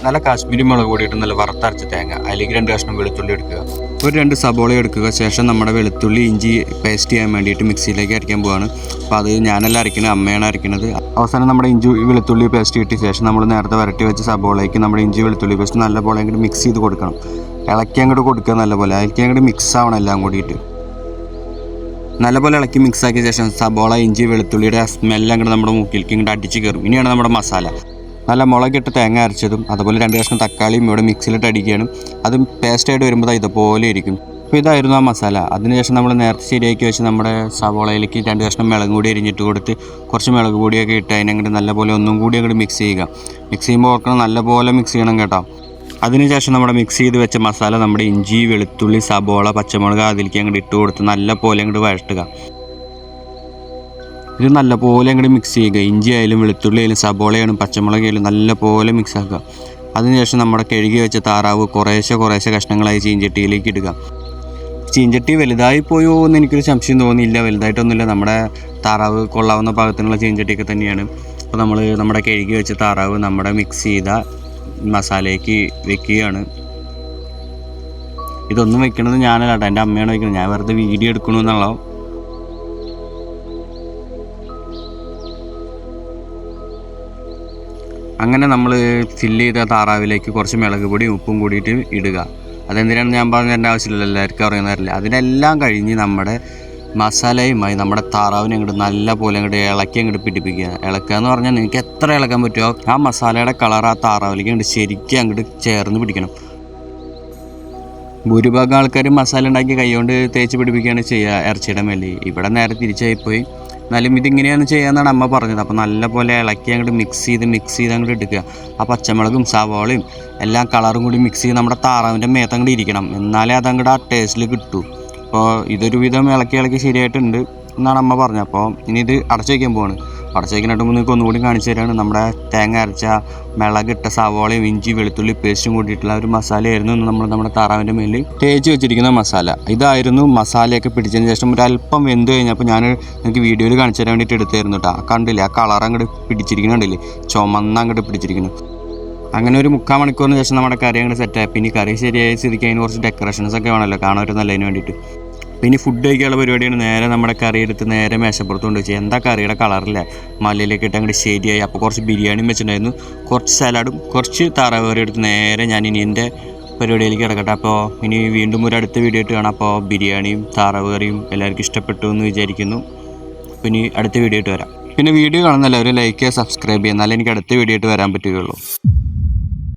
നല്ല കാശ്മീരി മുളക് പൊടി ഇട്ട് നല്ല വറുത്തരച്ച തേങ്ങ, അതിലേക്ക് 2 കഷ്ണം വെളുത്തുള്ളി എടുക്കുക, ഒരു 2 സബോള എടുക്കുക. ശേഷം നമ്മുടെ വെളുത്തുള്ളി ഇഞ്ചി പേസ്റ്റ് ചെയ്യാൻ വേണ്ടിയിട്ട് മിക്സിയിലേക്ക് അരയ്ക്കാൻ പോവാണ്. അപ്പോൾ അത് ഞാനല്ല അരയ്ക്കുന്നത്, അമ്മയാണ് അരയ്ക്കുന്നത്. അവസാനം നമ്മുടെ ഇഞ്ചി വെളുത്തുള്ളി പേസ്റ്റ് കിട്ടിയ ശേഷം നമ്മൾ നേരത്തെ വരട്ടി വെച്ച സബോളയ്ക്ക് നമ്മുടെ ഇഞ്ചി വെളുത്തുള്ളി പേസ്റ്റ് നല്ലപോലെ അങ്ങോട്ട് മിക്സ് ചെയ്ത് കൊടുക്കണം. ഇളക്കി അങ്ങോട്ട് കൊടുക്കുക നല്ലപോലെ, അതിലേക്ക് അങ്ങോട്ട് മിക്സ് ആവണം എല്ലാം കൂടിയിട്ട്. നല്ലപോലെ ഇളക്കി മിക്സ് ആക്കിയ ശേഷം സബോള ഇഞ്ചി വെളുത്തുള്ളിയുടെ സ്മെല്ല് അങ്ങോട്ട് നമ്മുടെ മൂക്കിലേക്ക് ഇങ്ങോട്ട് അടിച്ച് കയറും. ഇനിയാണ് നമ്മുടെ മസാല. നല്ല മുളകിട്ട് തേങ്ങ അരച്ചതും അതുപോലെ 2 കഷ്ണം തക്കാളിയും ഇവിടെ മിക്സിയിലിട്ട് അടിക്കുകയാണ്. അതും പേസ്റ്റായിട്ട് വരുമ്പോൾ ഇതുപോലെ ഇരിക്കും. അപ്പോൾ ഇതായിരുന്നു ആ മസാല. അതിനുശേഷം നമ്മൾ നേരത്തെ ശരിയാക്കി വെച്ച് നമ്മുടെ സവോളയിലേക്ക് 2 കഷ്ണം മുളക് പൊടി അരിഞ്ഞിട്ട് കൊടുത്ത് കുറച്ച് മുളക് പൊടിയൊക്കെ ഇട്ട് അതിനങ്ങോട്ട് നല്ലപോലെ ഒന്നും കൂടി അങ്ങോട്ട് മിക്സ് ചെയ്യുക. മിക്സ് ചെയ്യുമ്പോൾ ഓർക്കണം നല്ലപോലെ മിക്സ് ചെയ്യണം കേട്ടോ. അതിനുശേഷം നമ്മുടെ മിക്സ് ചെയ്ത് വെച്ച മസാല നമ്മുടെ ഇഞ്ചി വെളുത്തുള്ളി സബോള പച്ചമുളക് അതിലേക്ക് അങ്ങോട്ട് ഇട്ട് കൊടുത്ത് നല്ലപോലെ അങ്ങോട്ട് വഴട്ടുക. ഇത് നല്ലപോലെ അങ്ങോട്ട് മിക്സ് ചെയ്യുക. ഇഞ്ചി ആയാലും വെളുത്തുള്ളി ആയാലും സബോളയായാലും പച്ചമുളക് ആയാലും നല്ലപോലെ മിക്സ് ആക്കുക. അതിനുശേഷം നമ്മുടെ കഴുകി വെച്ച താറാവ് കുറേശ്ശെ കഷ്ണങ്ങളായി ചീഞ്ചട്ടിയിലേക്ക് ഇടുക. ചീഞ്ചട്ടി വലുതായി പോയോ എന്ന് എനിക്കൊരു സംശയം തോന്നിയില്ല. വലുതായിട്ടൊന്നുമില്ല, നമ്മുടെ താറാവ് കൊള്ളാവുന്ന പാകത്തിനുള്ള ചീഞ്ചട്ടിയൊക്കെ തന്നെയാണ്. അപ്പോൾ നമ്മൾ നമ്മുടെ കഴുകി വെച്ച താറാവ് നമ്മുടെ മിക്സ് ചെയ്ത മസാലയ്ക്ക് വെക്കുകയാണ്. ഇതൊന്നും വെക്കണത് ഞാനല്ല കേട്ടോ, എൻ്റെ അമ്മയാണ് വെക്കുന്നത്. ഞാൻ വെറുതെ വീഡിയോ എടുക്കണമെന്നുള്ളൂ. അങ്ങനെ നമ്മൾ ഫില്ല് ചെയ്ത താറാവിലേക്ക് കുറച്ച് മുളക് പൊടിയും ഉപ്പും കൂടിയിട്ട് ഇടുക. അതെന്തിനാണ് ഞാൻ പറഞ്ഞതിൻ്റെ ആവശ്യമില്ല, എല്ലാവർക്കും അറിയുന്നതല്ലേ. അതിനെല്ലാം കഴിഞ്ഞ് നമ്മുടെ മസാലയുമായി നമ്മുടെ താറാവിനെ അങ്ങോട്ട് നല്ല പോലെ അങ്ങോട്ട് ഇളക്കി അങ്ങോട്ട് പിടിപ്പിക്കുക. ഇളക്കുക എന്ന് പറഞ്ഞാൽ നിങ്ങൾക്ക് എത്ര ഇളക്കാൻ പറ്റുമോ ആ മസാലയുടെ കളർ ആ താറാവിലേക്ക് അങ്ങോട്ട് ശരിക്കും അങ്ങോട്ട് ചേർന്ന് പിടിക്കണം. ഭൂരിഭാഗം ആൾക്കാർ മസാല ഉണ്ടാക്കി കൈകൊണ്ട് തേച്ച് പിടിപ്പിക്കുകയാണ് ചെയ്യുക ഇറച്ചിയുടെ മേലെ. ഇവിടെ നേരെ തിരിച്ചായിപ്പോയി. എന്നാലും ഇതിങ്ങനെയാണ് ചെയ്യാമെന്നാണ് അമ്മ പറഞ്ഞത്. അപ്പോൾ നല്ലപോലെ ഇളക്കി അങ്ങോട്ട് മിക്സ് ചെയ്ത് അങ്ങോട്ട് എടുക്കുക. ആ പച്ചമുളകും സവാളയും എല്ലാം കളറും കൂടി മിക്സ് ചെയ്ത് നമ്മുടെ താറാവിൻ്റെ മേത്ത് അങ്ങോട്ട് ഇരിക്കണം, എന്നാലേ അതങ്ങോട്ട് ആ ടേസ്റ്റിൽ കിട്ടൂ. അപ്പോൾ ഇതൊരു വിധം ഇളക്കി ശരിയായിട്ടുണ്ട് എന്നാണ് അമ്മ പറഞ്ഞത്. അപ്പോൾ ഇനി ഇത് അടച്ചു വയ്ക്കാൻ പോവാണ്. അടച്ചു വയ്ക്കാനായിട്ട് നിങ്ങൾക്ക് ഒന്നുകൂടി കാണിച്ചു തരാണ്. നമ്മുടെ തേങ്ങ അരച്ച മുളകിട്ട സവാളയും ഇഞ്ചി വെളുത്തുള്ളി പേസ്റ്റും കൂടിയിട്ടുള്ള ഒരു മസാലയായിരുന്നു നമ്മുടെ താറാവിൻ്റെ മേലിൽ തേച്ച് വെച്ചിരിക്കുന്ന മസാല. ഇതായിരുന്നു മസാലയൊക്കെ പിടിച്ചതിന് ശേഷം ഒരു അല്പം വെന്ത് കഴിഞ്ഞപ്പോൾ ഞാൻ നിങ്ങൾക്ക് വീഡിയോയിൽ കാണിച്ചു തരാൻ വേണ്ടിയിട്ട് എടുത്തായിരുന്നു കേട്ടോ. കണ്ടില്ലേ ആ കളർ അങ്ങോട്ട് പിടിച്ചിരിക്കുന്നുണ്ടല്ലേ, ചുമന്ന അങ്ങോട്ട് പിടിച്ചിരിക്കുന്നു. അങ്ങനെ ഒരു 3/4 മണിക്കൂറിന് ശേഷം നമ്മുടെ കറി അങ്ങോട്ട് സെറ്റായി. പിന്നെ കറി ശരിയായി സ്ഥിതിക്ക് അതിന് കുറച്ച് ഡെക്കറേഷൻസൊക്കെ വേണമല്ലോ കാണാൻ ഒരു നല്ലതിന് വേണ്ടിയിട്ട്. പിന്നെ ഫുഡ് കഴിക്കാനുള്ള പരിപാടിയാണ്. നേരെ നമ്മുടെ കറി എടുത്ത് നേരെ മേശപ്പുറത്ത് കൊണ്ട് വെച്ച് എന്താ കറിയുടെ കളറില്ല മല്ലിയിലേക്ക് ഇട്ട് അങ്ങോട്ട് ശരിയായി. അപ്പോൾ കുറച്ച് ബിരിയാണിയും വെച്ചിട്ടുണ്ടായിരുന്നു, കുറച്ച് സലാഡും കുറച്ച് താറാവ് കറി എടുത്ത് നേരെ ഞാൻ ഇനി എൻ്റെ പരിപാടിയിലേക്ക് കിടക്കട്ടെ. അപ്പോൾ ഇനി വീണ്ടും ഒരു അടുത്ത വീഡിയോ ആയിട്ട് കാണാം. അപ്പോൾ ബിരിയാണിയും താറാവ് കറിയും എല്ലാവർക്കും ഇഷ്ടപ്പെട്ടു എന്ന് വിചാരിക്കുന്നു. അപ്പോൾ ഇനി അടുത്ത വീഡിയോ ആയിട്ട് വരാം. പിന്നെ വീഡിയോ കാണുന്നല്ല ഒരു ലൈക്ക് ചെയ്യുക, സബ്സ്ക്രൈബ് ചെയ്യുക, എന്നാലേ എനിക്ക് അടുത്ത വീഡിയോ ആയിട്ട് വരാൻ പറ്റുകയുള്ളൂ.